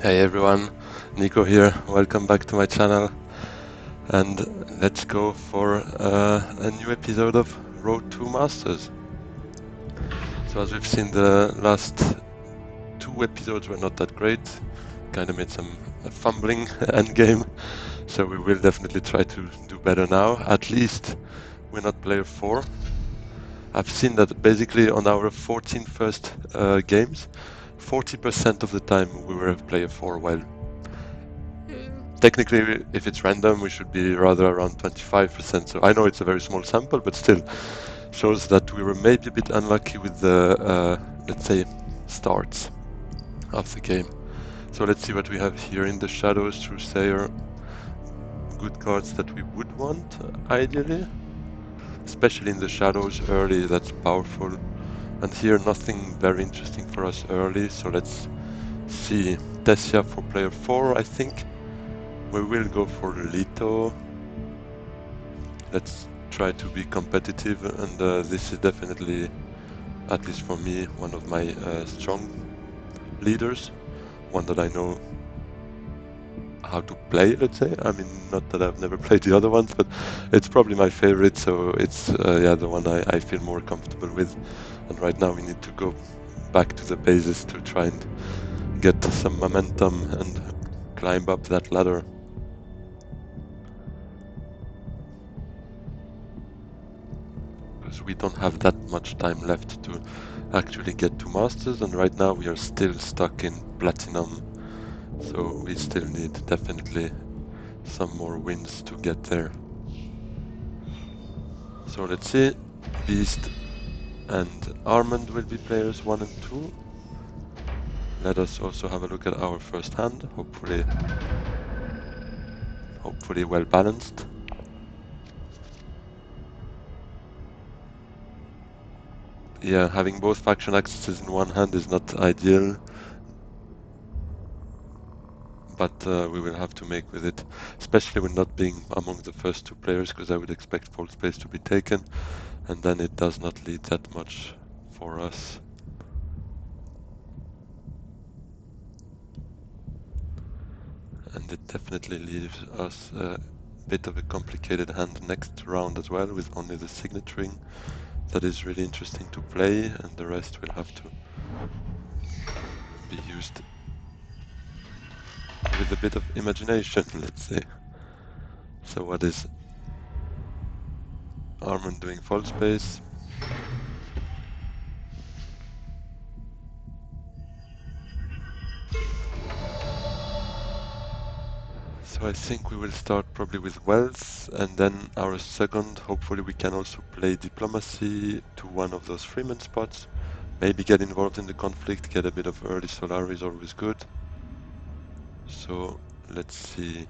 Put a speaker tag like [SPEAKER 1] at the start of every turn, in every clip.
[SPEAKER 1] Hey everyone, Nico here. Welcome back to my channel, and let's go for a new episode of Road to Masters. So as we've seen, the last two episodes were not that great. Kind of made some fumbling endgame, so we will definitely try to do better now. At least we're not player 4. I've seen that basically on our 14 first games, 40% of the time we were player 4, while technically, if it's random, we should be rather around 25%. So I know it's a very small sample, but still shows that we were maybe a bit unlucky with the, let's say, starts of the game. So let's see what we have here in the shadows. Truesayer, good cards that we would want, ideally. Especially in the shadows early, that's powerful. And here, nothing very interesting for us early. So let's see. Tessia for player 4, I think. We will go for Leto. Let's try to be competitive, and this is definitely, at least for me, one of my strong leaders, one that I know how to play, let's say. I mean, not that I've never played the other ones, but it's probably my favorite, so it's yeah, the one I feel more comfortable with. And right now we need to go back to the bases to try and get some momentum and climb up that ladder. Because we don't have that much time left to actually get to Masters, and right now we are still stuck in Platinum, so we still need definitely some more wins to get there. So let's see, Beast and Armand will be players 1 and 2. Let us also have a look at our first hand, hopefully well balanced. Yeah, having both faction accesses in one hand is not ideal, but we will have to make with it, especially with not being among the first two players, because I would expect full space to be taken, and then it does not lead that much for us. And it definitely leaves us a bit of a complicated hand next round as well, with only the signet ring that is really interesting to play, and the rest will have to be used with a bit of imagination, let's say. So what is Armand doing? Full space. So I think we will start probably with wealth, and then our second, hopefully we can also play diplomacy to one of those Fremen spots. Maybe get involved in the conflict, get a bit of early solar is always good. So let's see.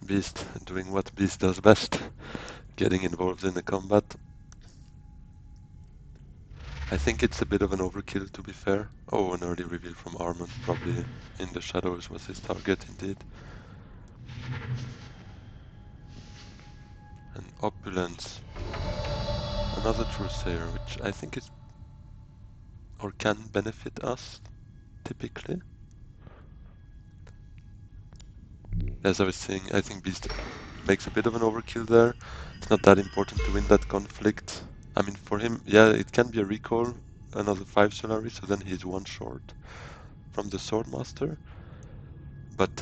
[SPEAKER 1] Beast doing what Beast does best, getting involved in the combat. I think it's a bit of an overkill, to be fair. Oh, an early reveal from Armand, probably in the shadows was his target indeed. And Opulence, another Truesayer, which I think is or can benefit us typically. As I was saying, I think Beast makes a bit of an overkill there. It's not that important to win that conflict. I mean, for him, yeah, it can be a recall, another 5 Solari, so then he's 1 short from the Swordmaster. But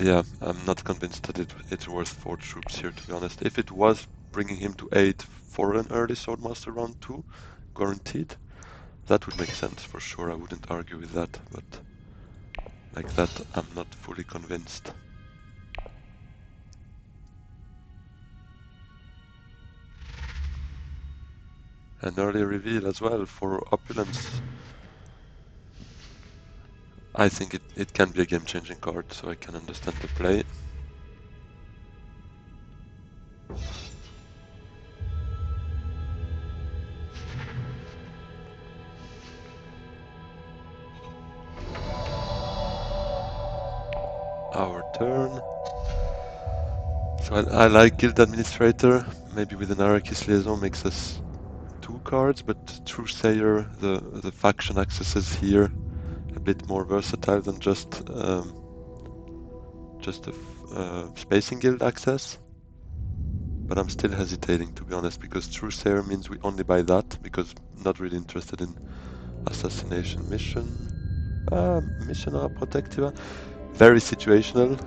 [SPEAKER 1] yeah, I'm not convinced that it's worth 4 troops here, to be honest. If it was bringing him to 8 for an early Swordmaster round 2, guaranteed, that would make sense for sure. I wouldn't argue with that, but like that, I'm not fully convinced. An early reveal as well for Opulence. I think it can be a game-changing card, so I can understand the play. Our turn. So I like Guild Administrator. Maybe with an Arrakis Liaison makes us 2 cards, but Truesayer, the faction accesses here, a bit more versatile than just a Spacing Guild access. But I'm still hesitating, to be honest, because Truesayer means we only buy that, because I'm not really interested in Assassination Mission. Missionaria Protectiva. Very situational,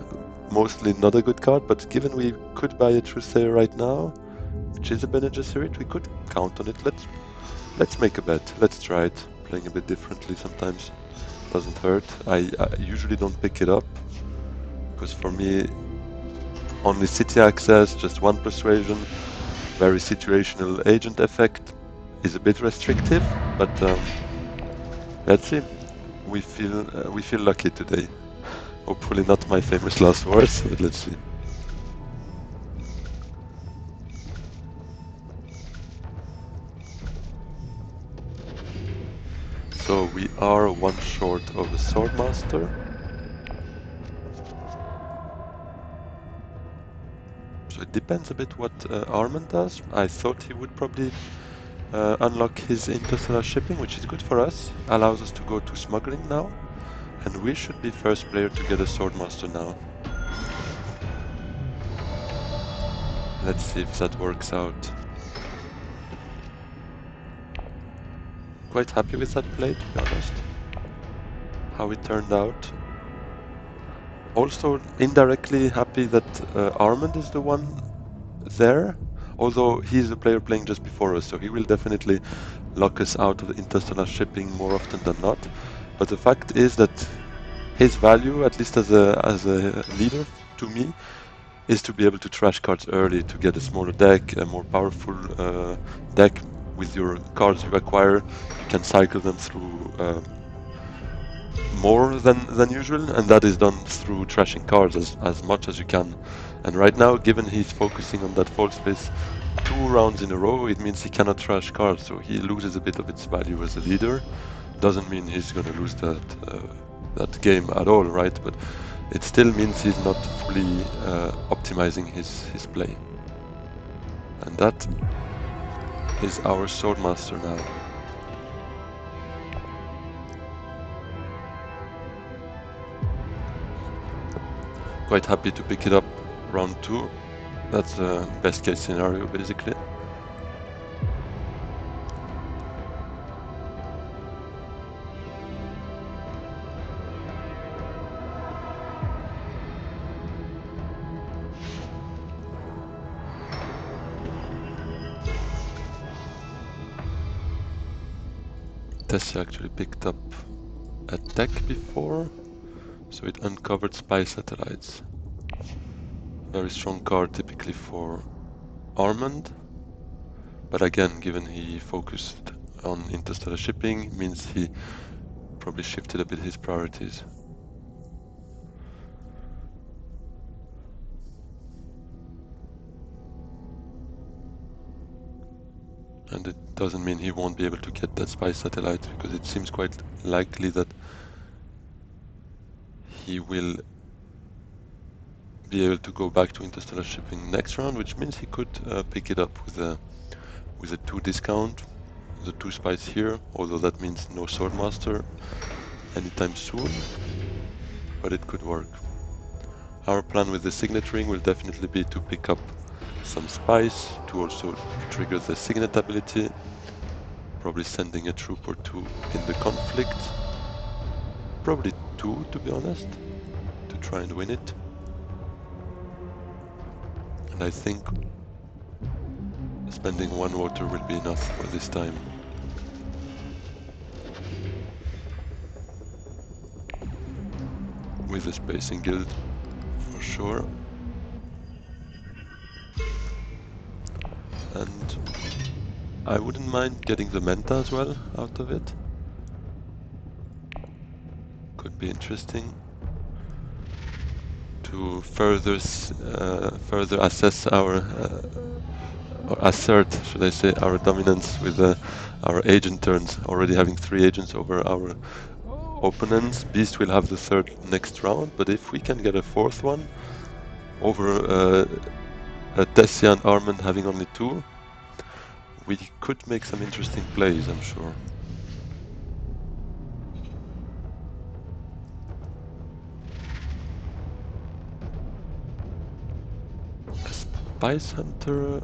[SPEAKER 1] mostly not a good card, but given we could buy a Truesayer right now, which is a Bene Gesserit, we could count on it. Let's make a bet. Let's try it. Playing a bit differently sometimes doesn't hurt. I usually don't pick it up, because for me, only city access, just 1 persuasion, very situational agent effect is a bit restrictive, but let's see. We feel lucky today. Hopefully not my famous last words, but let's see. So we are 1 short of a Swordmaster. So it depends a bit what Armand does. I thought he would probably unlock his interstellar shipping, which is good for us. Allows us to go to smuggling now. And we should be first player to get a Swordmaster now. Let's see if that works out. Quite happy with that play, to be honest. How it turned out. Also indirectly happy that Armand is the one there, although he's the player playing just before us, so he will definitely lock us out of the interstellar shipping more often than not. But the fact is that his value, at least as a leader to me, is to be able to trash cards early to get a smaller deck, a more powerful deck. With your cards you acquire, you can cycle them through more than usual, and that is done through trashing cards as much as you can. And right now, given he's focusing on that fold space 2 rounds in a row, it means he cannot trash cards, so he loses a bit of its value as a leader. Doesn't mean he's gonna lose that game at all, right? But it still means he's not fully optimizing his play. And that is our Swordmaster now. Quite happy to pick it up round 2. That's the best case scenario, basically. Tessia actually picked up a tech before, so it uncovered spy satellites. Very strong card typically for Armand, but again, given he focused on interstellar shipping, means he probably shifted a bit his priorities. And it doesn't mean he won't be able to get that spy satellite, because it seems quite likely that he will be able to go back to interstellar shipping next round, which means he could pick it up with a 2 discount, the 2 spies here, although that means no Swordmaster anytime soon, but it could work. Our plan with the Signet Ring will definitely be to pick up some spice to also trigger the signet ability. Probably sending a troop or two in the conflict. Probably two, to be honest, to try and win it. And I think spending one water will be enough for this time. With the spacing guild, for sure. And I wouldn't mind getting the Menta as well out of it. Could be interesting to further assess our or assert, should I say, our dominance with our agent turns. Already having 3 agents over our opponents. Beast will have the 3rd next round, but if we can get a 4th one over Tessia and Armand having only 2, we could make some interesting plays, I'm sure. A Spice Hunter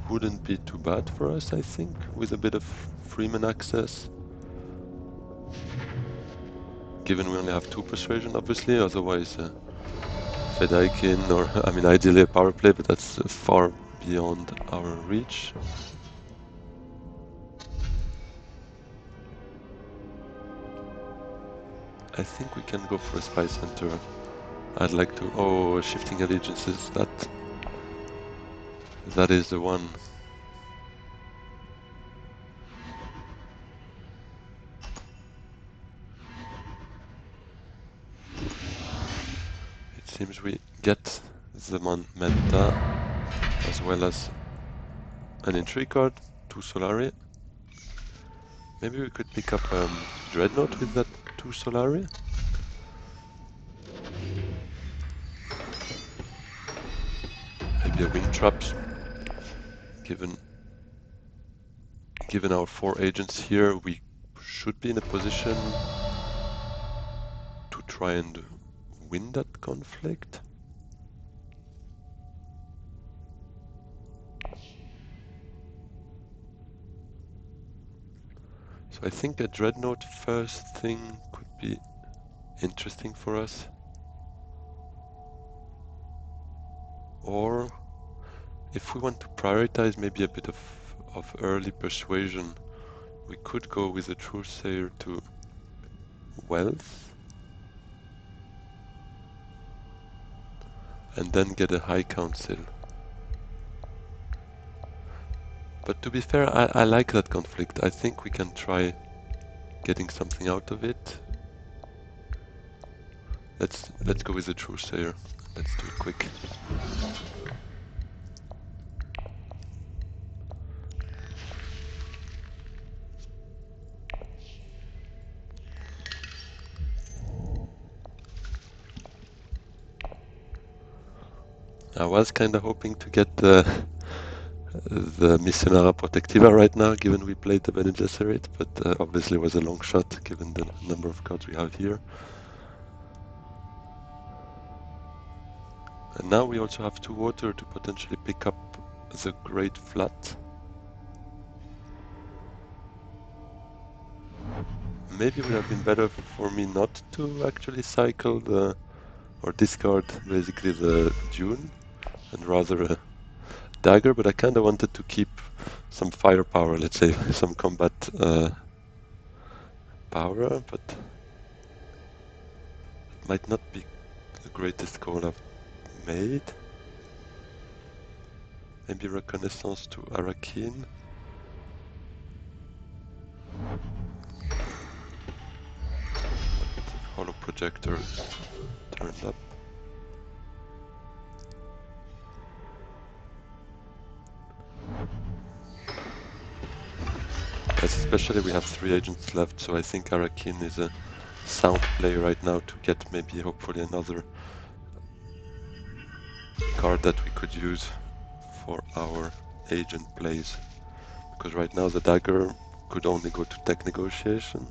[SPEAKER 1] wouldn't be too bad for us, I think, with a bit of Fremen access. Given we only have 2 persuasion, obviously, otherwise Fedaykin or, I mean, ideally a power play, but that's far beyond our reach. I think we can go for a Spice Hunter. I'd like to... Oh, shifting allegiances, that is the one. It seems we get the Menta as well as an intrigue card, 2 Solari. Maybe we could pick up Dreadnought with that 2 Solari. Maybe a Wind Traps. Given our 4 agents here, we should be in a position to try and win that conflict. So I think a Dreadnought first thing could be interesting for us. Or if we want to prioritize maybe a bit of early persuasion, we could go with a Truesayer to wealth and then get a High Council. But to be fair, I like that conflict. I think we can try getting something out of it. Let's go with the Truesayer. Let's do it quick. I was kind of hoping to get the Missionara Protectiva right now, given we played the Bene Gesserit, but obviously it was a long shot, given the number of cards we have here. And now we also have 2 water to potentially pick up the Great Flat. Maybe it would have been better for me not to actually cycle or discard basically the Dune, and rather a dagger, but I kind of wanted to keep some firepower, let's say, some combat power, but it might not be the greatest call I've made. Maybe Reconnaissance to Arakin. Hollow Projector turned up. Yes, especially we have 3 agents left, so I think Arakin is a sound play right now to get maybe hopefully another card that we could use for our agent plays. Because right now the dagger could only go to tech negotiation.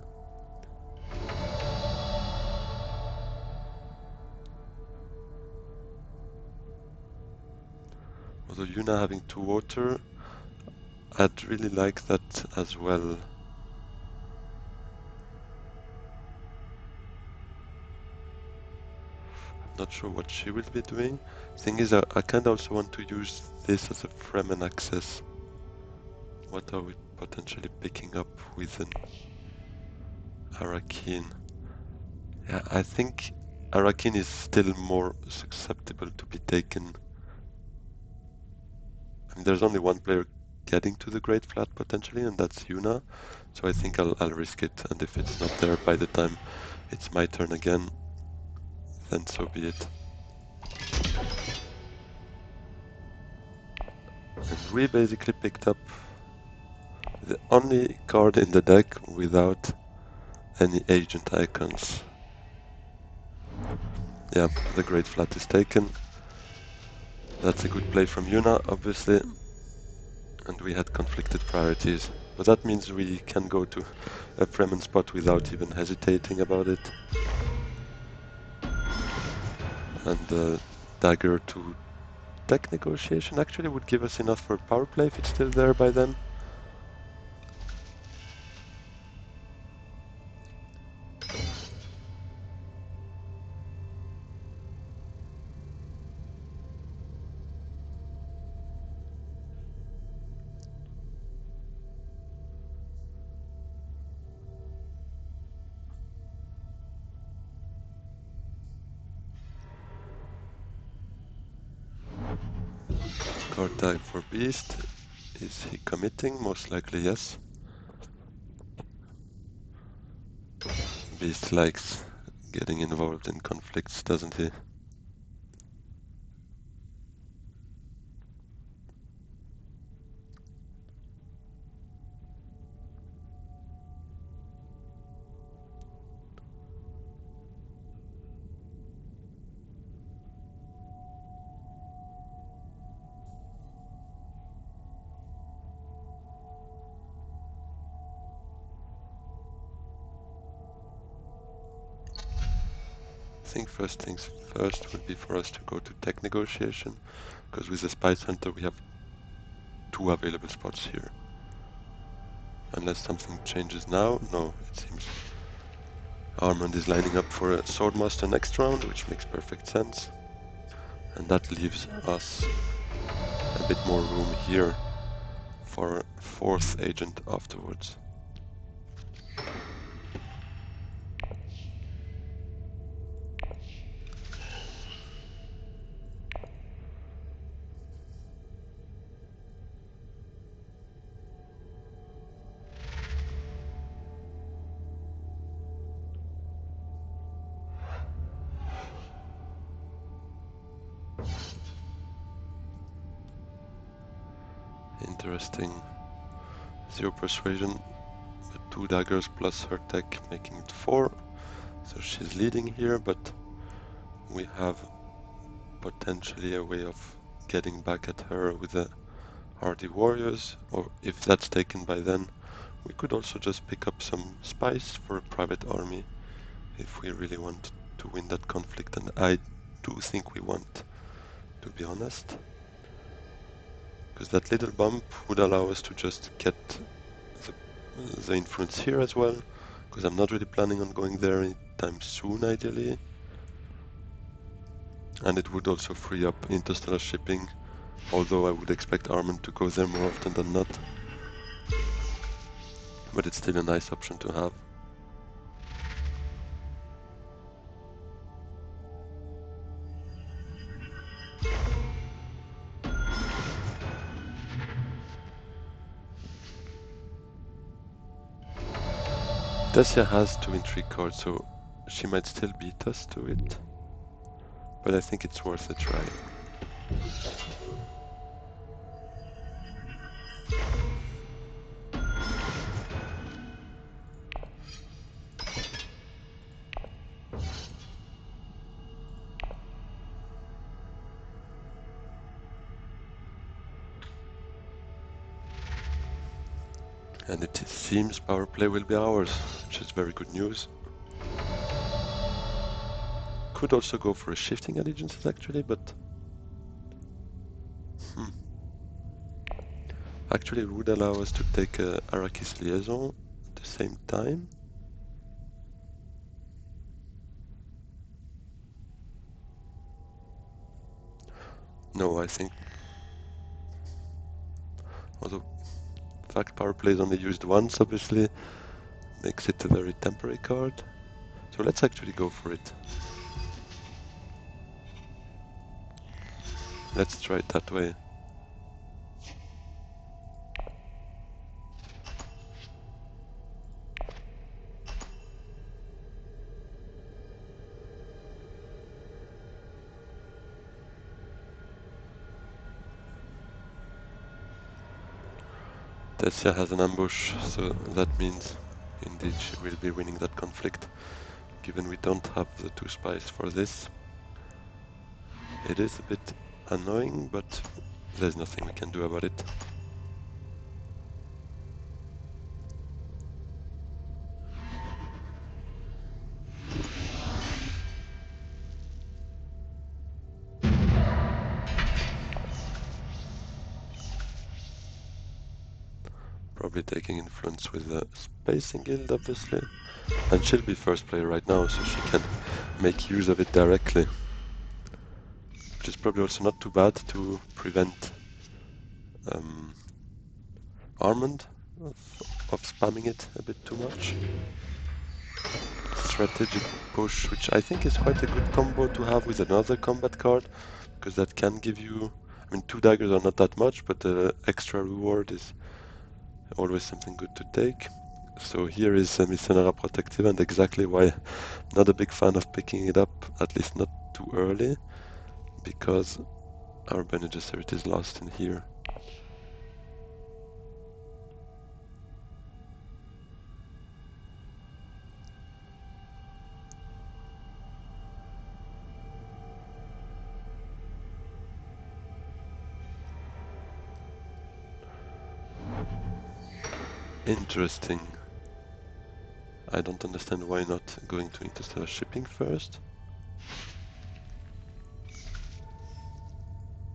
[SPEAKER 1] Although Yuna having 2 water, I'd really like that as well. Not sure what she will be doing. Thing is, I kind of also want to use this as a Fremen access. What are we potentially picking up with an Arakin? Yeah, I think Arakin is still more susceptible to be taken. I mean, there's only one player getting to the Great Flat potentially, and that's Yuna. So I think I'll risk it, and if it's not there by the time it's my turn again, then so be it. And we basically picked up the only card in the deck without any agent icons. Yeah, the Great Flat is taken. That's a good play from Yuna, obviously. And we had conflicted priorities. But that means we can go to a Fremen spot without even hesitating about it. And the dagger to tech negotiation actually would give us enough for power play if it's still there by then. Card tag for Beast. Is he committing? Most likely yes. Beast likes getting involved in conflicts, doesn't he? I think first things first would be for us to go to tech negotiation, because with the Spice Hunter we have 2 available spots here. Unless something changes now. No, it seems Armand is lining up for a Swordmaster next round, which makes perfect sense. And that leaves us a bit more room here for a 4th agent afterwards. Interesting. 0 persuasion, but 2 daggers plus her tech, making it 4. So she's leading here, but we have potentially a way of getting back at her with the hardy warriors, or if that's taken by then, we could also just pick up some spice for a private army if we really want to win that conflict, and I do think we want, to be honest. Because that little bump would allow us to just get the influence here as well, because I'm not really planning on going there anytime soon, ideally. And it would also free up interstellar shipping, although I would expect Armand to go there more often than not. But it's still a nice option to have. Tessia has 2 intrigue cards, so she might still beat us to it. But I think it's worth a try. And it seems power play will be ours, which is very good news. Could also go for a shifting allegiances actually, but Actually, it would allow us to take a Arrakis liaison at the same time. No, I think... Although the fact power play is only used once, obviously, makes it a very temporary card. So let's actually go for it. Let's try it that way. Tessia has an ambush, so that means indeed she will be winning that conflict. Given we don't have the 2 spies for this, it is a bit annoying, but there's nothing we can do about it. Probably taking influence with the Spacing Guild, obviously. And she'll be first player right now, so she can make use of it directly. Which is probably also not too bad to prevent Armand of spamming it a bit too much. Strategic push, which I think is quite a good combo to have with another combat card, because that can give you... I mean, 2 daggers are not that much, but the extra reward is always something good to take. So here is Missionara Protective, and exactly why I'm not a big fan of picking it up, at least not too early, because our Bene Gesserit is lost in here. Interesting. I don't understand why not going to interstellar shipping first.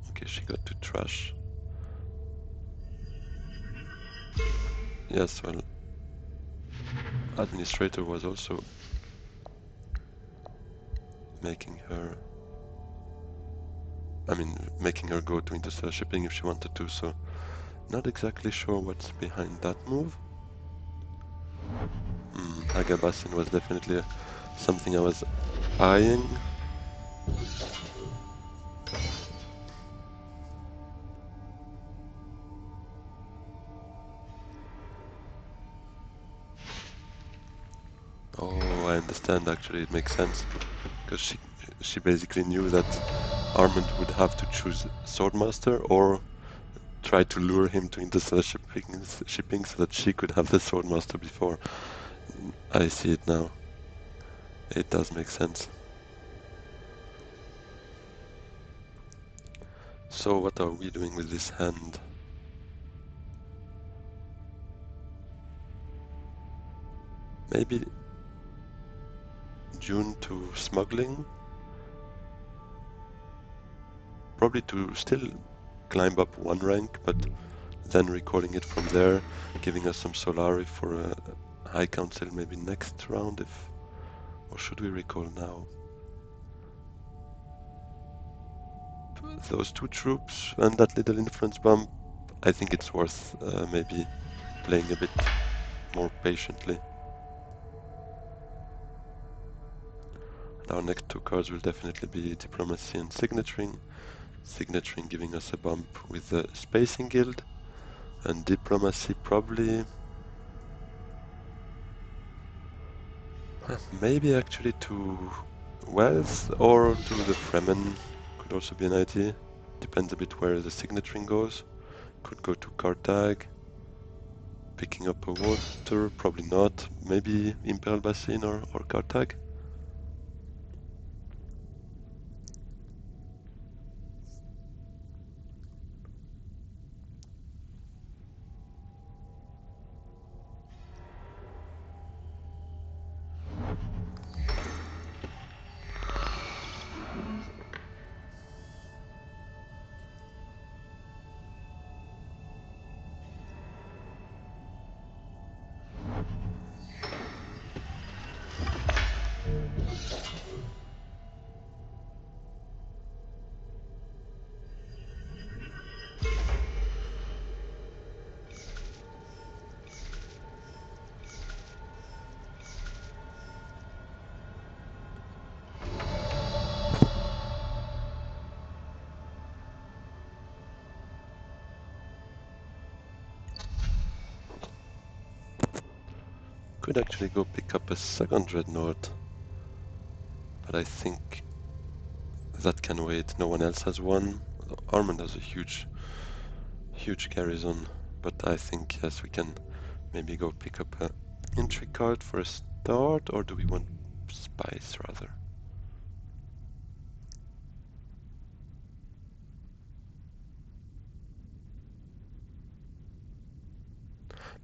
[SPEAKER 1] Okay, she got to trash. Yes, well, Administrator was also making her... making her go to interstellar shipping if she wanted to, so not exactly sure what's behind that move. Agabassin was definitely something I was eyeing. Oh, I understand, actually, it makes sense. Because she basically knew that Armand would have to choose Swordmaster or try to lure him to interstellar shipping so that she could have the Swordmaster before. I see it now. It does make sense. So what are we doing with this hand? Maybe Dune to smuggling? Probably to still climb up 1 rank, but then recalling it from there, giving us some Solari for a High Council maybe next round, or should we recall now? Those 2 troops and that little influence bump, I think it's worth maybe playing a bit more patiently. And our next 2 cards will definitely be Diplomacy and Signaturing. Signaturing giving us a bump with the Spacing Guild, and Diplomacy probably... maybe actually to Wealth or to the Fremen could also be an idea. Depends a bit where the Signaturing goes. Could go to Carthage. Picking up a water, probably not. Maybe Imperial Basin or Carthage. Could actually go pick up a second dreadnought, but I think that can wait. No one else has one. Armand has a huge garrison, but I think yes, we can maybe go pick up a entry card for a start, or do we want spice rather?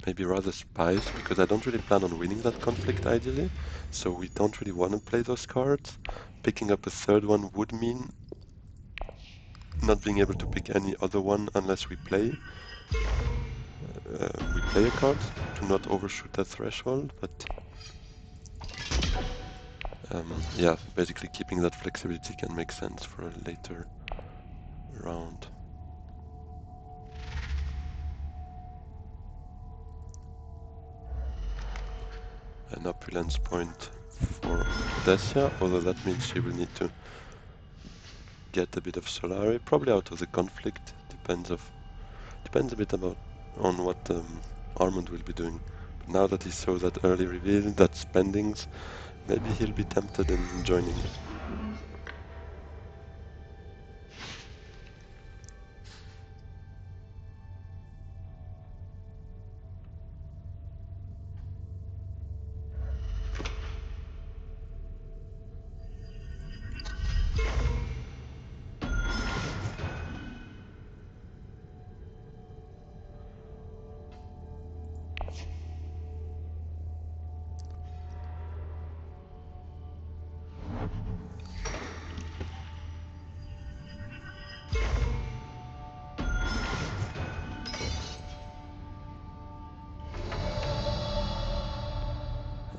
[SPEAKER 1] Maybe rather spice, because I don't really plan on winning that conflict ideally, so we don't really want to play those cards. Picking up a third one would mean not being able to pick any other one unless we play a card to not overshoot that threshold, but yeah, basically keeping that flexibility can make sense for a later round. An opulence point for Desia, although that means she will need to get a bit of Solari, probably out of the conflict. Depends a bit on what Armand will be doing. But now that he saw that early reveal, that spendings, maybe he'll be tempted in joining.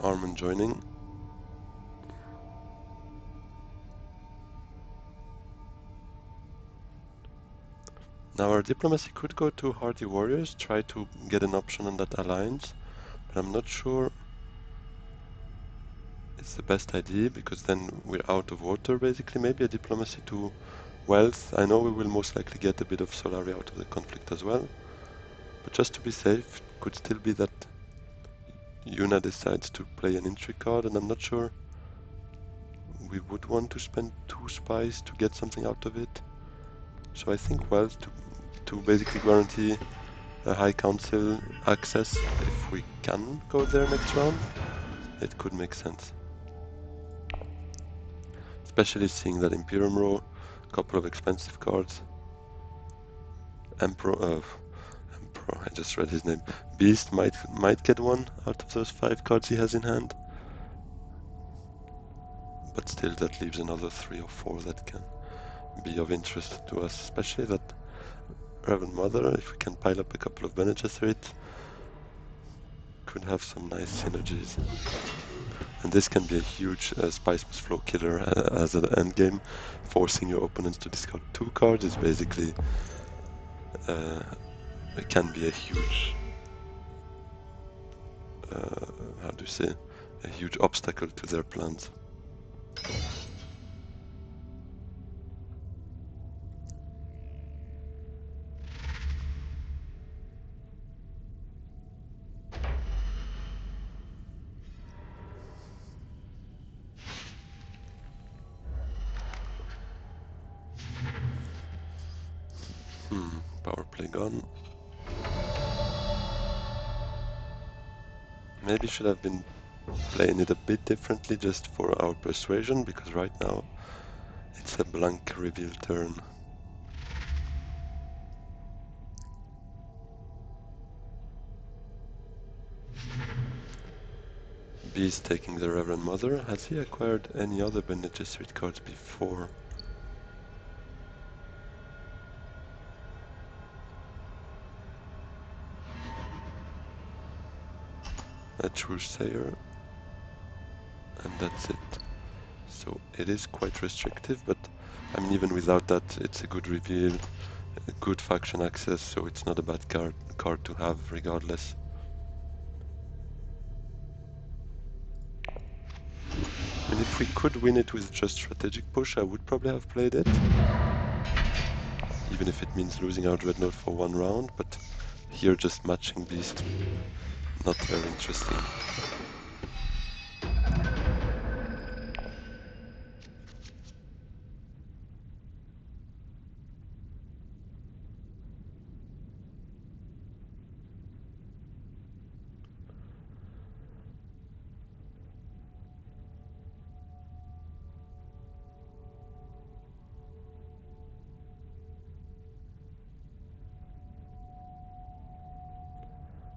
[SPEAKER 1] Armand joining. Now our diplomacy could go to Hardy Warriors, try to get an option on that alliance, but I'm not sure it's the best idea, because then we're out of water basically. Maybe a diplomacy to wealth. I know we will most likely get a bit of Solari out of the conflict as well, but just to be safe, could still be that Yuna decides to play an entry card, and I'm not sure we would want to spend 2 spies to get something out of it. So I think wealth to basically guarantee a high council access if we can go there next round, it could make sense. Especially seeing that Imperium row, a couple of expensive cards. Emperor, I just read his name. Beast might get one out of those 5 cards he has in hand. But still, that leaves another 3 or 4 that can be of interest to us, especially that Reverend Mother, if we can pile up a couple of Bene Gesserit, could have some nice synergies. And this can be a huge Spice Must Flow killer as an endgame. Forcing your opponents to discard 2 cards is basically, it can be a huge, how do you say, a huge obstacle to their plans. Power play gone. Maybe should have been playing it a bit differently just for our persuasion, because right now it's a blank reveal turn. Beast taking the Reverend Mother. Has he acquired any other Bene Gesserit cards before? A Truesayer, and that's it. So it is quite restrictive, but I mean, even without that, it's a good reveal, a good faction access, so it's not a bad card to have regardless. And if we could win it with just strategic push, I would probably have played it. Even if it means losing our Dreadnought for 1 round, but here just matching Beast not very interesting.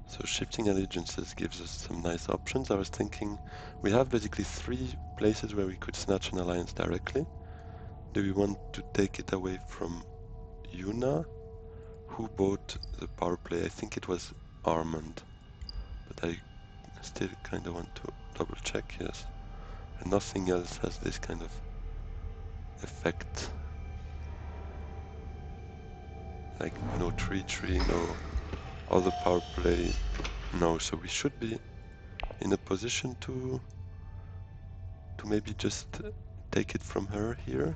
[SPEAKER 1] So shifting allegiances gives us some nice options. I was thinking we have basically 3 places where we could snatch an alliance directly. Do we want to take it away from Yuna? Who bought the power play? I think it was Armand, but I still kind of want to double check, yes. And nothing else has this kind of effect. Like no tree, no other power play. No, so we should be in a position to maybe just take it from her here.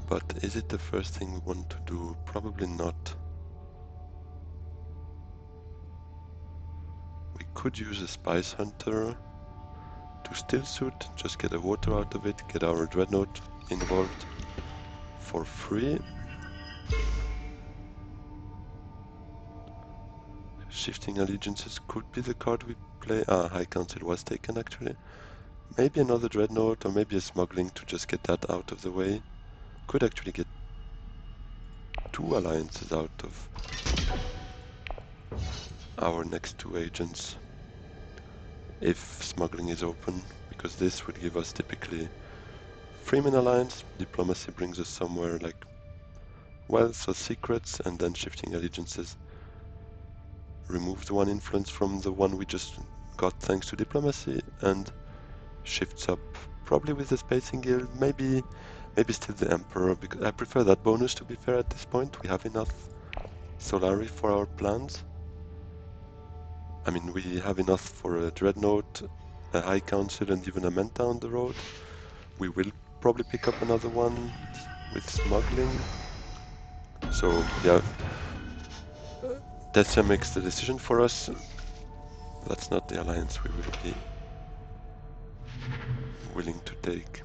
[SPEAKER 1] But is it the first thing we want to do? Probably not. We could use a Spice Hunter to still suit, just get a water out of it, get our Dreadnought involved for free. Shifting Allegiances could be the card we play. High Council was taken actually. Maybe another Dreadnought or maybe a Smuggling to just get that out of the way. Could actually get 2 alliances out of our next 2 agents if Smuggling is open, because this would give us typically Fremen alliance. Diplomacy brings us somewhere like wealth or secrets, and then shifting allegiances removes 1 influence from the one we just got thanks to diplomacy and shifts up probably with the Spacing Guild, maybe still the Emperor, because I prefer that bonus to be fair at this point. We have enough Solari for our plans. I mean, we have enough for a Dreadnought, a High Council, and even a Menta on the road. We will probably pick up another one with Smuggling. So, yeah, Tessia makes the decision for us. That's not the alliance we will be willing to take.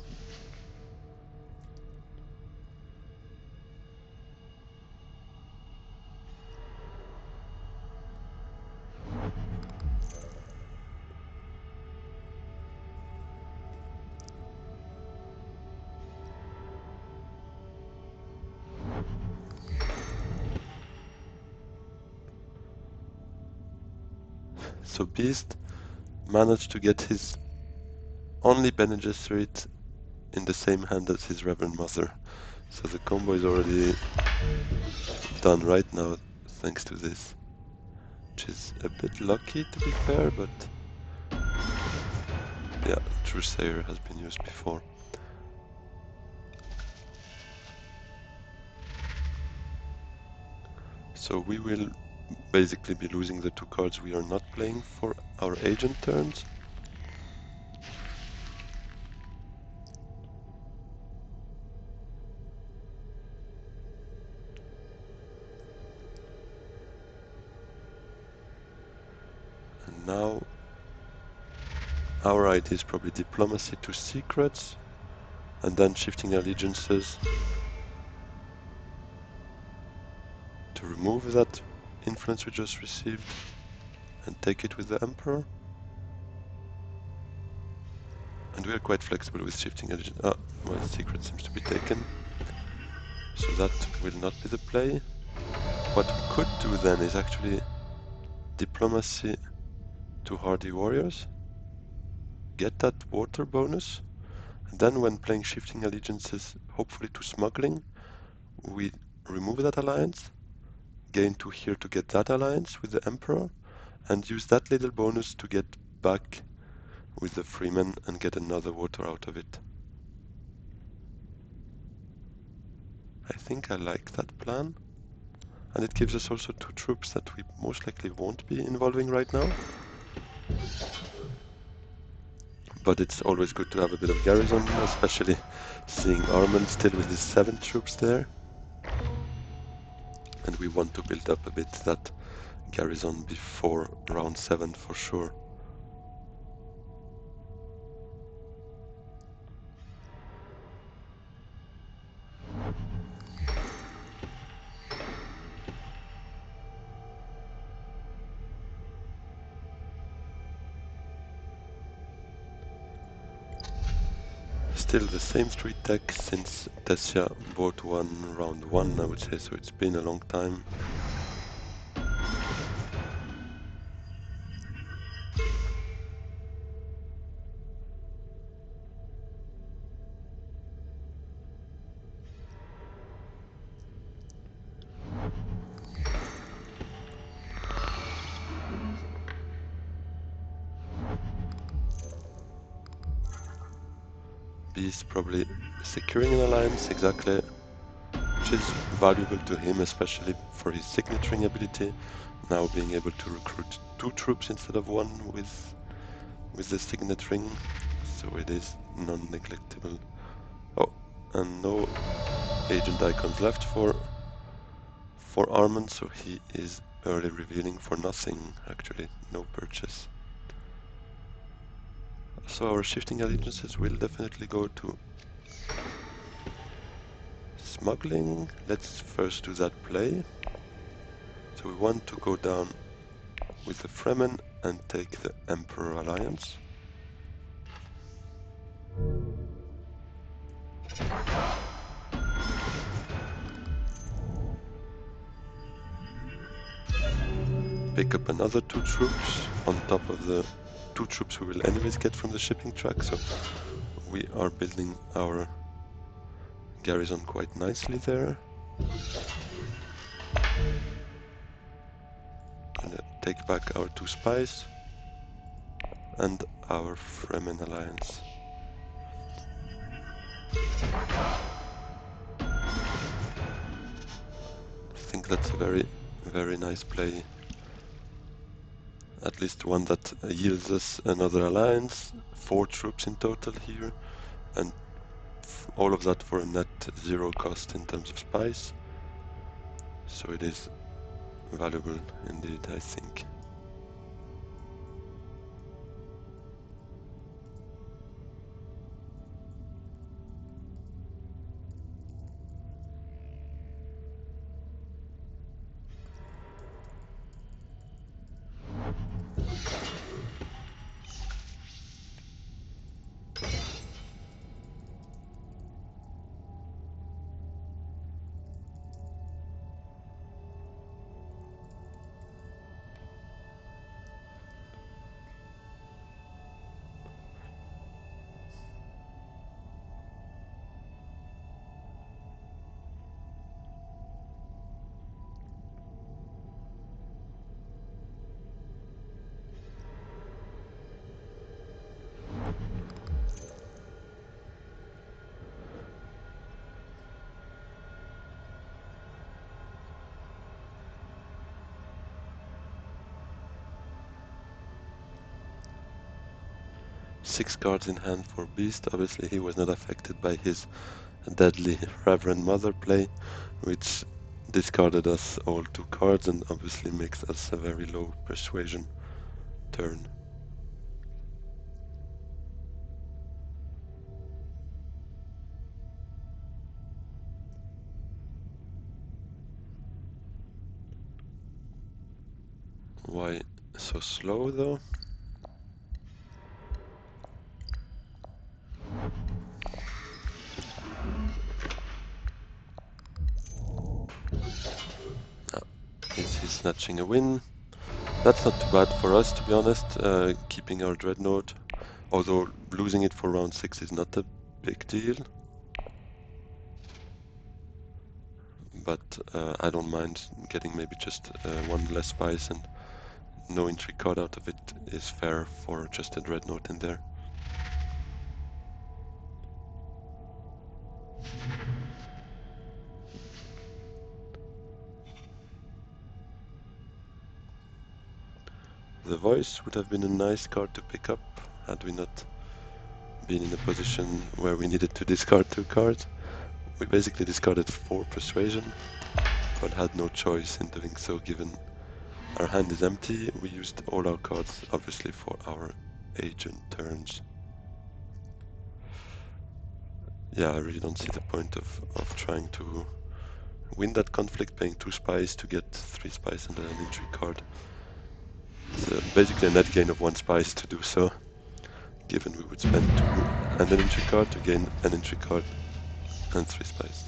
[SPEAKER 1] So Beast managed to get his only Bene Gesserit in the same hand as his Reverend Mother. So the combo is already done right now thanks to this. Which is a bit lucky to be fair, but yeah, Truesayer has been used before. So we will basically be losing the 2 cards we are not playing for our agent turns. And now our idea is probably diplomacy to secrets, and then shifting allegiances to remove that influence we just received and take it with the Emperor. And we are quite flexible with shifting allegiance. Well, secret seems to be taken, so that will not be the play. What we could do then is actually diplomacy to hardy warriors, get that water bonus, and then when playing shifting allegiances, hopefully to smuggling, we remove that alliance, gain 2 here to get that alliance with the Emperor, and use that little bonus to get back with the Freeman and get another water out of it. I think I like that plan. And it gives us also 2 troops that we most likely won't be involving right now. but it's always good to have a bit of garrison, especially seeing Armand still with his 7 troops there. And we want to build up a bit that garrison before round 7 for sure. Still the same street tech since Tessia bought one round 1, I would say, so it's been a long time. He's probably securing an alliance, exactly, which is valuable to him, especially for his signaturing ability. Now being able to recruit 2 troops instead of 1 with the signet ring, so it is non-neglectable. Oh, and no agent icons left for Armand, so he is early revealing for nothing, actually, no purchase. So our shifting allegiances will definitely go to smuggling. Let's first do that play. So we want to go down with the Fremen and take the Emperor Alliance. Pick up another 2 troops on top of the 2 troops we will anyways get from the shipping track, so we are building our garrison quite nicely there. And take back our 2 spies and our Fremen alliance. I think that's a very, very nice play. At least one that yields us another alliance, 4 troops in total here, and all of that for a net 0 cost in terms of spies. So it is valuable indeed, I think. Six cards in hand for Beast. Obviously he was not affected by his deadly Reverend Mother play, which discarded us all 2 cards and obviously makes us a very low persuasion turn. Why so slow though? Is he snatching a win? That's not too bad for us, to be honest, keeping our Dreadnought, although losing it for round 6 is not a big deal. But I don't mind getting maybe just 1 less spice, and no intrigue card out of it is fair for just a Dreadnought in there. The Voice would have been a nice card to pick up had we not been in a position where we needed to discard 2 cards. We basically discarded 4 persuasion, but had no choice in doing so given our hand is empty. We used all our cards obviously for our agent turns. Yeah, I really don't see the point of trying to win that conflict, paying 2 spies to get 3 spies and an entry card. It's basically a net gain of 1 spice to do so, given we would spend 2 and an entry card to gain an entry card and 3 spice.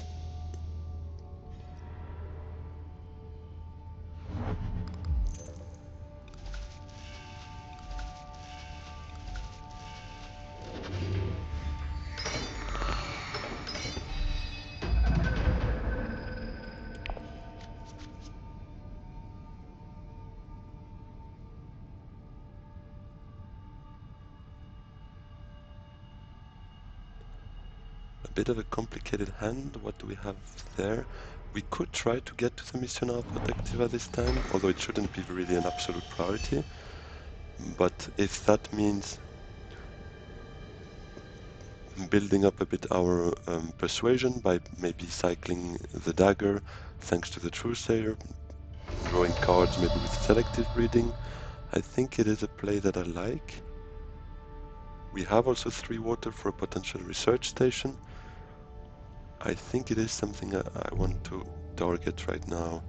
[SPEAKER 1] A bit of a complicated hand. What do we have there? We could try to get to the Missionaire Protectiva this time, although it shouldn't be really an absolute priority. But if that means building up a bit our persuasion by maybe cycling the dagger thanks to the Truesayer, drawing cards maybe with selective breeding, I think it is a play that I like. We have also 3 water for a potential research station. I think it is something I want to target right now.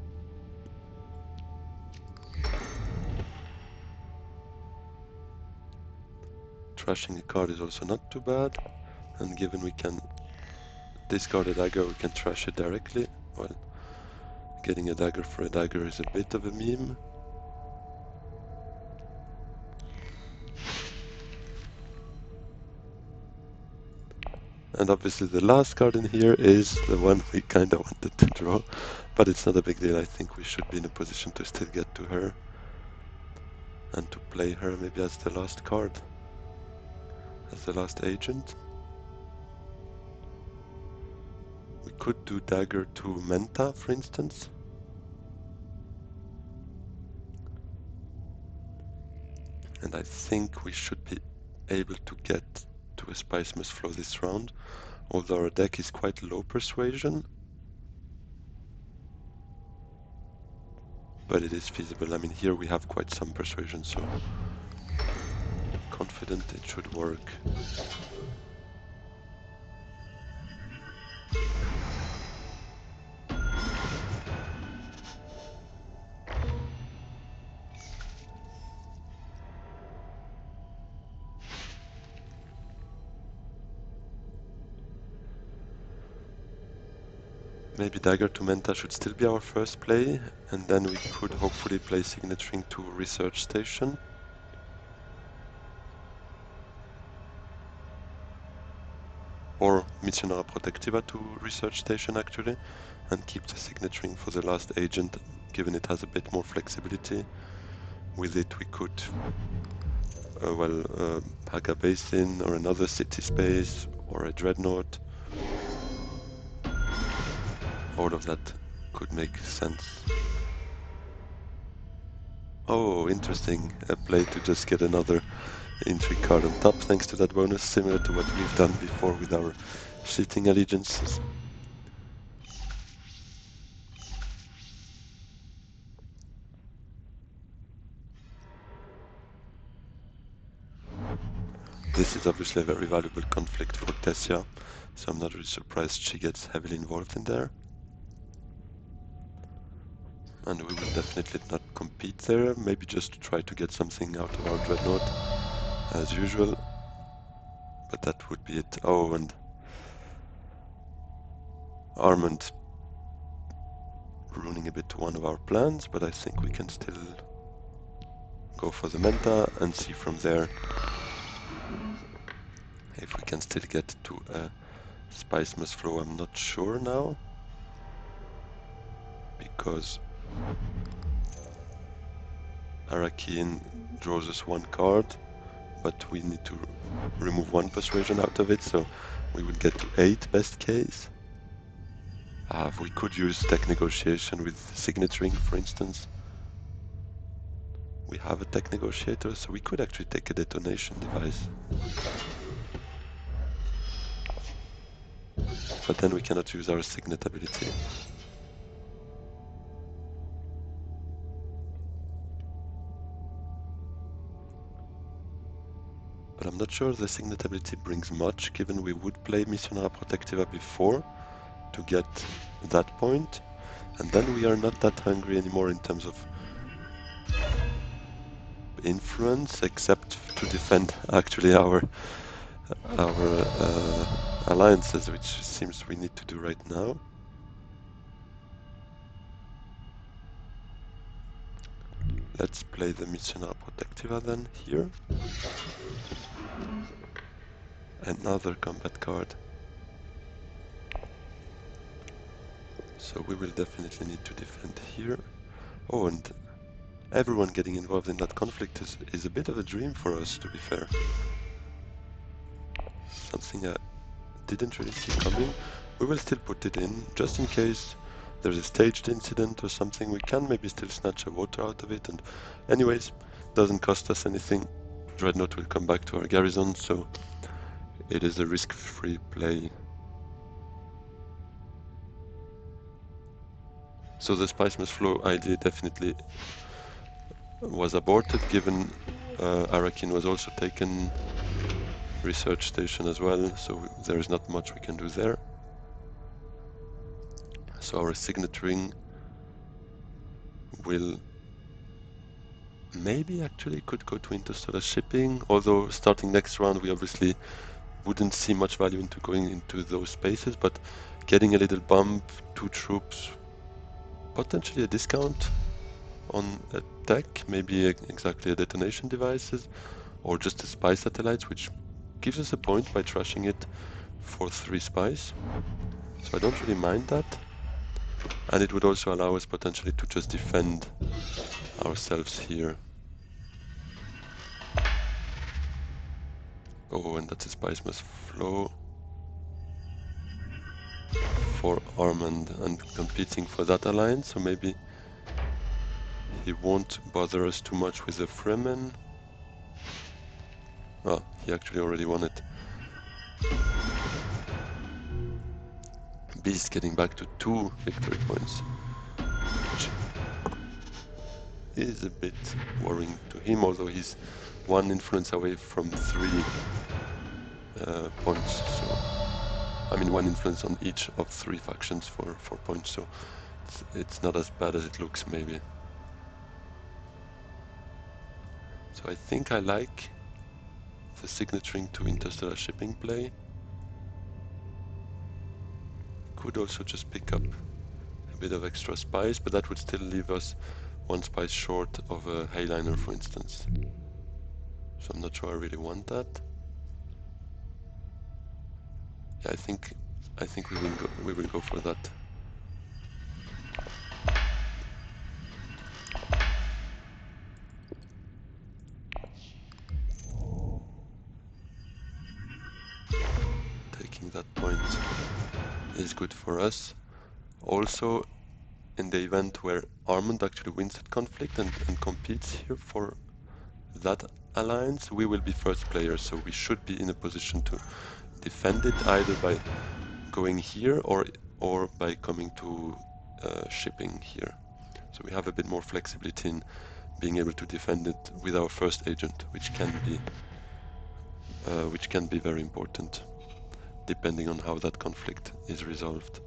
[SPEAKER 1] Trashing a card is also not too bad, and given we can discard a dagger, we can trash it directly. Well, getting a dagger for a dagger is a bit of a meme. And obviously the last card in here is the one we kinda wanted to draw, but it's not a big deal. I think we should be in a position to still get to her and to play her maybe as the last card, as the last agent. We could do dagger to Menta, for instance. And I think we should be able to get to a Spice Must Flow this round, although our deck is quite low persuasion. But it is feasible. I mean, here we have quite some persuasion, so confident it should work. Maybe Dagger to Menta should still be our first play, and then we could hopefully play Signaturing to Research Station. Or Missionaire Protectiva to Research Station actually, and keep the Signaturing for the last agent, given it has a bit more flexibility. With it we could, Haga Basin or another city space or a Dreadnought. All of that could make sense. Oh, interesting. A play to just get another entry card on top thanks to that bonus, similar to what we've done before with our shitting allegiances. This is obviously a very valuable conflict for Tessia, so I'm not really surprised she gets heavily involved in there. And we will definitely not compete there, maybe just try to get something out of our Dreadnought, as usual. But that would be it. Oh, and Armand ruining a bit one of our plans, but I think we can still go for the Menta and see from there if we can still get to a Spice Must Flow. I'm not sure now, because Arakin draws us 1 card, but we need to remove 1 persuasion out of it, so we would get to 8 best case. We could use tech negotiation with Signaturing, for instance. We have a tech negotiator, so we could actually take a detonation device. but then we cannot use our signet ability. But I'm not sure the signet ability brings much, given we would play Missionaria Protectiva before to get that point, and then we are not that hungry anymore in terms of influence, except to defend actually our alliances, which seems we need to do right now. Let's play the Missionaria Protectiva then here. Another combat card. So we will definitely need to defend here. Oh, and everyone getting involved in that conflict is a bit of a dream for us, to be fair. Something I didn't really see coming. We will still put it in, just in case there's a staged incident or something. We can maybe still snatch a voter out of it, and anyways, doesn't cost us anything. Dreadnought will come back to our garrison, so it is a risk-free play. So the Spice Must Flow idea definitely was aborted, given Arakin was also taken research station as well, so there is not much we can do there. So our signet ring will maybe actually could go to interstellar shipping, although starting next round we obviously wouldn't see much value into going into those spaces, but getting a little bump, 2 troops, potentially a discount on a tech, maybe exactly a detonation devices, or just a spy satellites, which gives us a point by trashing it for 3 spies. So I don't really mind that. And it would also allow us potentially to just defend ourselves here. Oh, and that's a Spice Must Flow for Armand and competing for that alliance, so maybe he won't bother us too much with the Fremen. Oh, he actually already won it. Beast getting back to 2 victory points, which is a bit worrying to him, although he's 1 influence away from 3 points. So, I mean 1 influence on each of 3 factions for 4 points, so it's not as bad as it looks maybe. So I think I like the signaturing to interstellar shipping play. Could also just pick up a bit of extra spice, but that would still leave us 1 spice short of a Hayliner, for instance. So I'm not sure I really want that. Yeah, I think we will go for that. Taking that point is good for us. Also, in the event where Armand actually wins that conflict and competes here for that alliance, we will be first players, so we should be in a position to defend it either by going here or by coming to shipping here. So we have a bit more flexibility in being able to defend it with our first agent, which can be very important depending on how that conflict is resolved.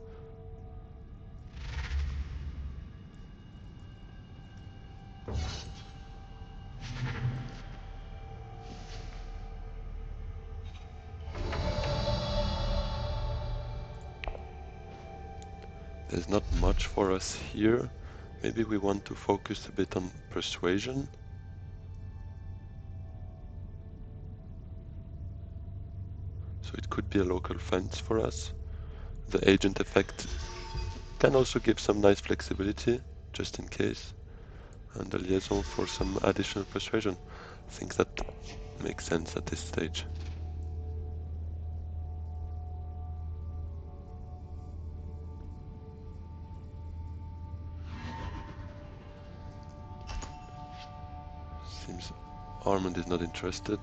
[SPEAKER 1] There's not much for us here. Maybe we want to focus a bit on persuasion. So it could be a local fence for us. The agent effect can also give some nice flexibility, just in case. And a liaison for some additional persuasion. I think that makes sense at this stage. Seems Armand is not interested.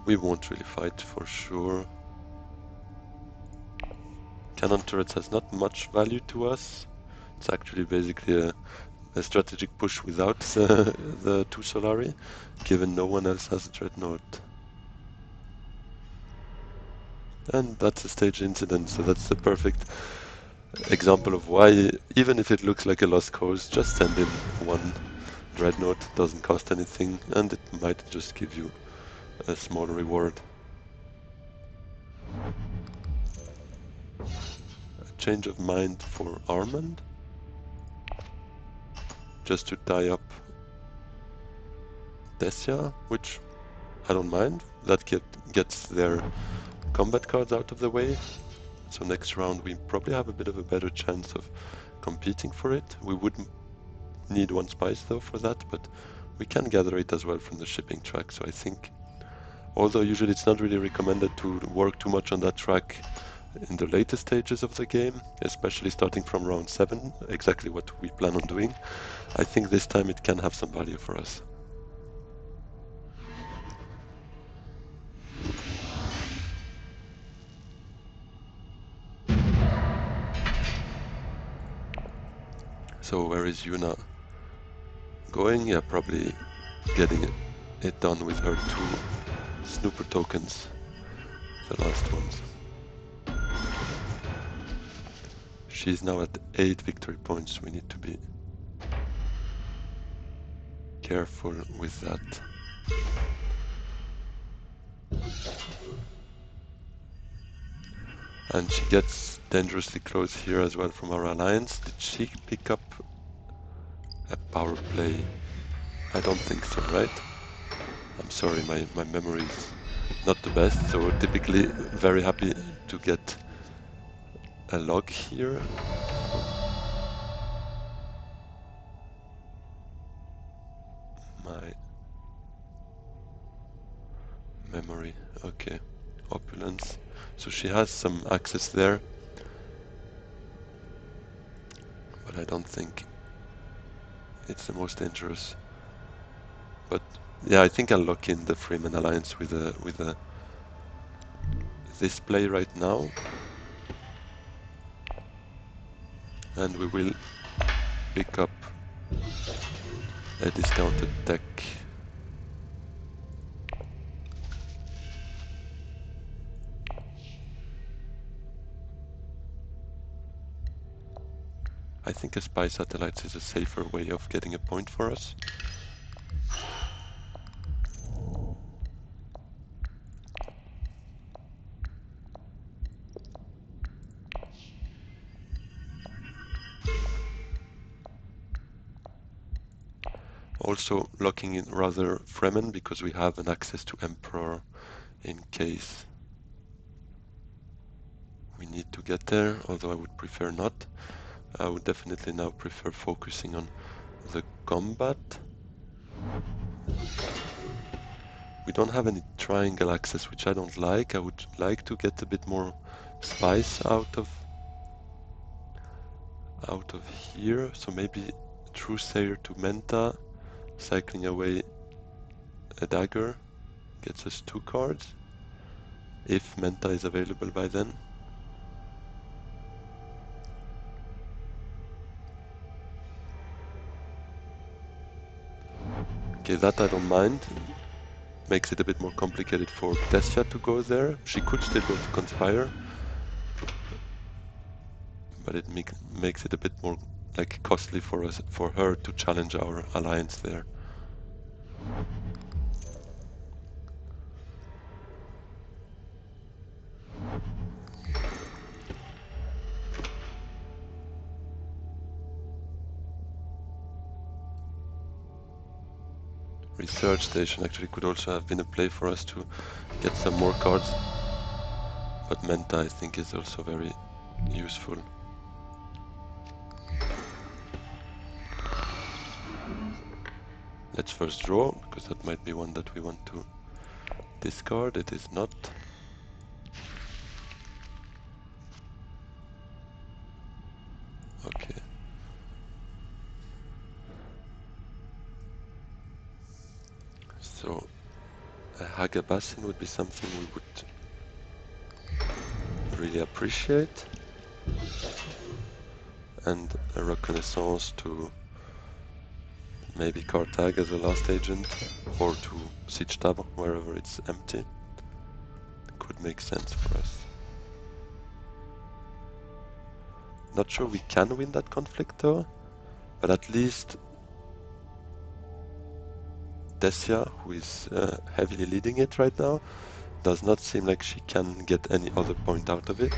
[SPEAKER 1] We won't really fight for sure. Cannon turrets has not much value to us. It's actually basically a strategic push without the 2 Solari, given no one else has a Dreadnought. And that's a stage incident, so that's the perfect example of why, even if it looks like a lost cause, just send in 1 Dreadnought, doesn't cost anything, and it might just give you a small reward. A change of mind for Armand, just to tie up Desya, which I don't mind. That gets their combat cards out of the way. So next round we probably have a bit of a better chance of competing for it. We would need 1 spice though for that, but we can gather it as well from the shipping track. So I think, although usually it's not really recommended to work too much on that track in the later stages of the game, especially starting from round 7, exactly what we plan on doing, I think this time it can have some value for us. So where is Yuna going? Yeah, probably getting it done with her 2 snooper tokens, the last ones. She's now at 8 victory points. We need to be careful with that. And she gets dangerously close here as well from our alliance. Did she pick up a power play? I don't think so, right? I'm sorry, my memory is not the best, so typically very happy to get a log here. My memory, okay. Opulence. So she has some access there, but I don't think it's the most dangerous. But yeah, I think I'll lock in the Fremen alliance with this play right now, and we will pick up a discounted deck. I think a spy satellite is a safer way of getting a point for us. Also locking in rather Fremen because we have an access to Emperor in case we need to get there, although I would prefer not. I would definitely now prefer focusing on the combat. We don't have any triangle access, which I don't like. I would like to get a bit more spice out of here. So maybe Truesayer to Menta, cycling away a dagger, gets us 2 cards, if Menta is available by then. Okay, that I don't mind. Makes it a bit more complicated for Desya to go there. She could still go to Conspire, but it makes it a bit more like costly for her to challenge our alliance there. Research station actually could also have been a play for us to get some more cards, but Menta I think is also very useful. Let's first draw, because that might be one that we want to discard. It is not. Okay. So a Hagabassin would be something we would really appreciate. And a reconnaissance to maybe Carthage as a last agent, or to Siege Tab wherever it's empty. Could make sense for us. Not sure we can win that conflict though, but at least Dessia, who is heavily leading it right now, does not seem like she can get any other point out of it.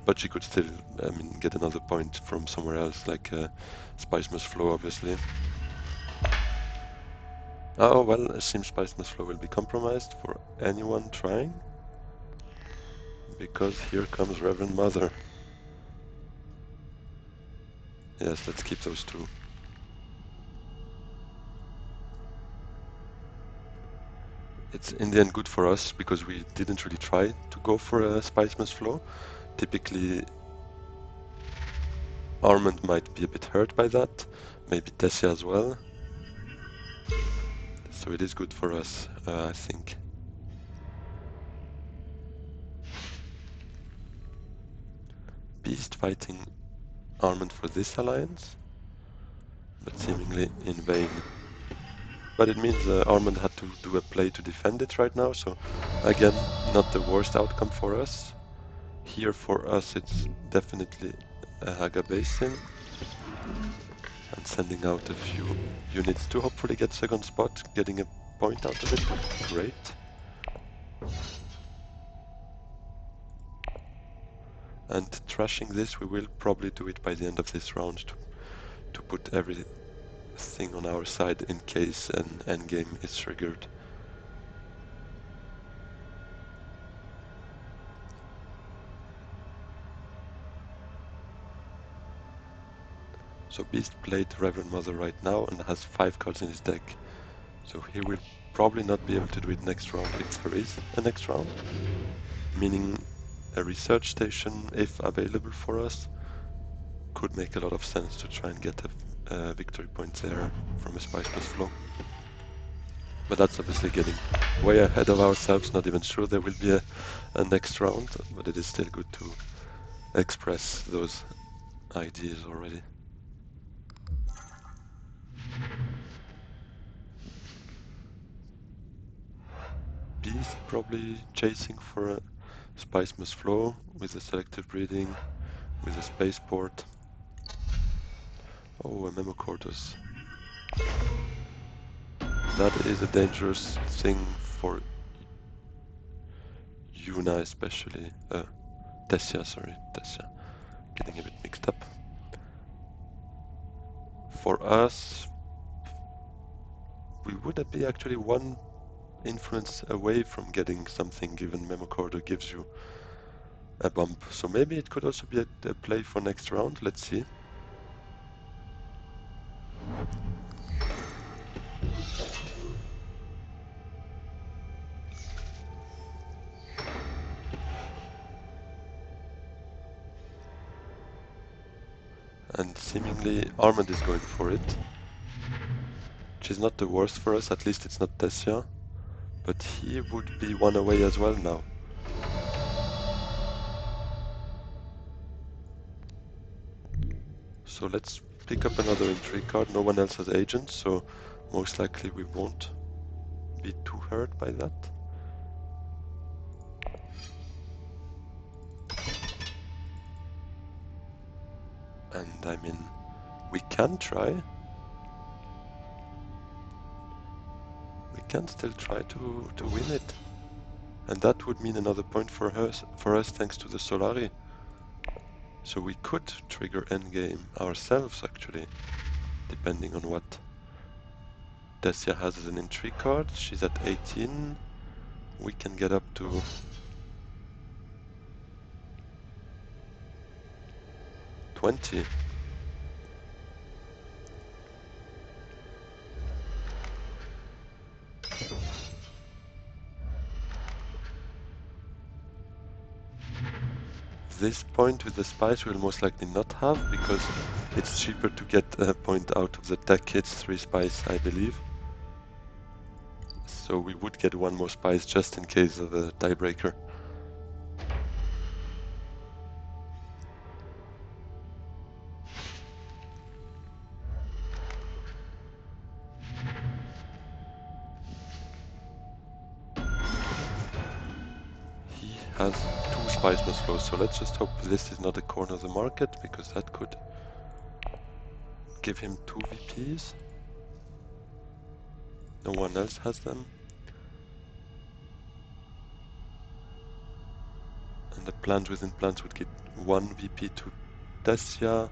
[SPEAKER 1] But she could still, I mean, get another point from somewhere else, like Spice Must Flow, obviously. Oh, well, it seems Spice Must Flow will be compromised for anyone trying. Because here comes Reverend Mother. Yes, let's keep those two. It's in the end good for us, because we didn't really try to go for a Spice Must Flow. Typically, Armand might be a bit hurt by that, maybe Tessia as well. So it is good for us, I think. Beast fighting Armand for this alliance, but seemingly in vain. But it means Armand had to do a play to defend it right now, so again, not the worst outcome for us. Here for us it's definitely a Haga Basin, and sending out a few units to hopefully get second spot. Getting a point out of it would be great. And trashing this, we will probably do it by the end of this round to put everything on our side in case an endgame is triggered. So Beast played Reverend Mother right now and has 5 cards in his deck. So he will probably not be able to do it next round if there is a next round. Meaning a research station, if available for us, could make a lot of sense to try and get a victory point there from a Spice Plus flow. But that's obviously getting way ahead of ourselves, not even sure there will be a next round, but it is still good to express those ideas already. Beast probably chasing for a Spice Must Flow with a selective breeding, with a spaceport. Oh, a Memocortus. That is a dangerous thing for Yuna especially. Tessia, sorry, Tessia. Getting a bit mixed up. For us, we would be actually one influence away from getting something, given Memocorder gives you a bump. So maybe it could also be a play for next round. Let's see. And seemingly Armand is going for it. Which is not the worst for us, at least it's not Tessia. But he would be one away as well now. So let's pick up another intrigue card. No one else has agents, so most likely we won't be too hurt by that. And I mean, we can try. We can still try to win it. And that would mean another point for us thanks to the Solari. So we could trigger endgame ourselves actually, depending on what Tessia has as an intrigue card. She's at 18. We can get up to 20. This point with the spice we'll most likely not have, because it's cheaper to get a point out of the deck. It's 3 spice, I believe. So we would get one more spice just in case of a tiebreaker. has 2 spice must flows, so let's just hope this is not a corner of the market, because that could give him 2 VPs. No one else has them. And the plans within plans would get 1 VP to Dessia.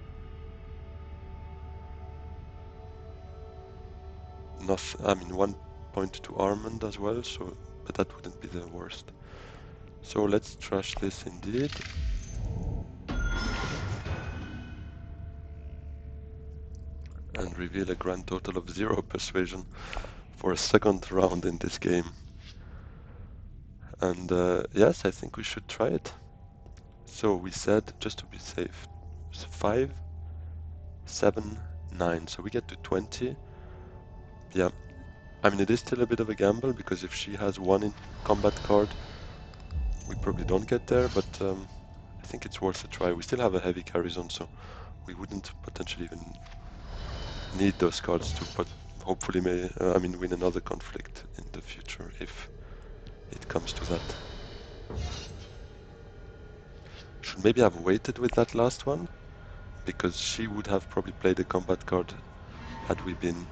[SPEAKER 1] I mean 1 point to Armand as well, so but that wouldn't be the worst. So let's trash this indeed. And reveal a grand total of 0 persuasion for a second round in this game. And yes, I think we should try it. So we said, just to be safe, 5, 7, 9. So we get to 20. Yeah, I mean, it is still a bit of a gamble, because if she has 1 in combat card, we probably don't get there, but I think it's worth a try. We still have a heavy carry zone, so we wouldn't potentially even need those cards to hopefully win another conflict in the future if it comes to that. Should maybe have waited with that last one, because she would have probably played a combat card had we been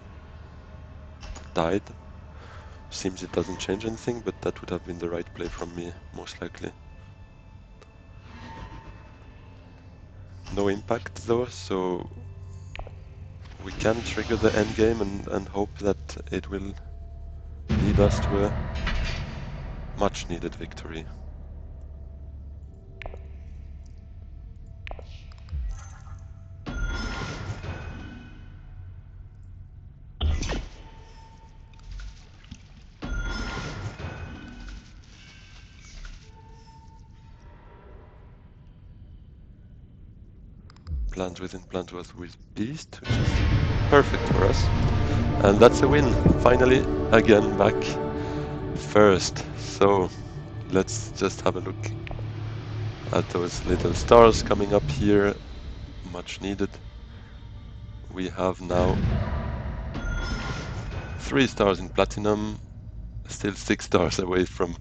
[SPEAKER 1] died. Seems it doesn't change anything, but that would have been the right play from me, most likely. No impact though, so we can trigger the endgame and hope that it will lead us to a much needed victory. Plans within plans was with Beast, which is perfect for us. And that's a win, finally, again back first. So let's just have a look at those little stars coming up here, much needed. We have now 3 stars in platinum, still 6 stars away from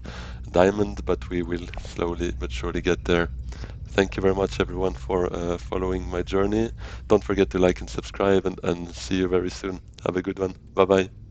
[SPEAKER 1] diamond, but we will slowly but surely get there. Thank you very much everyone for following my journey. Don't forget to like and subscribe, and see you very soon. Have a good one. Bye bye.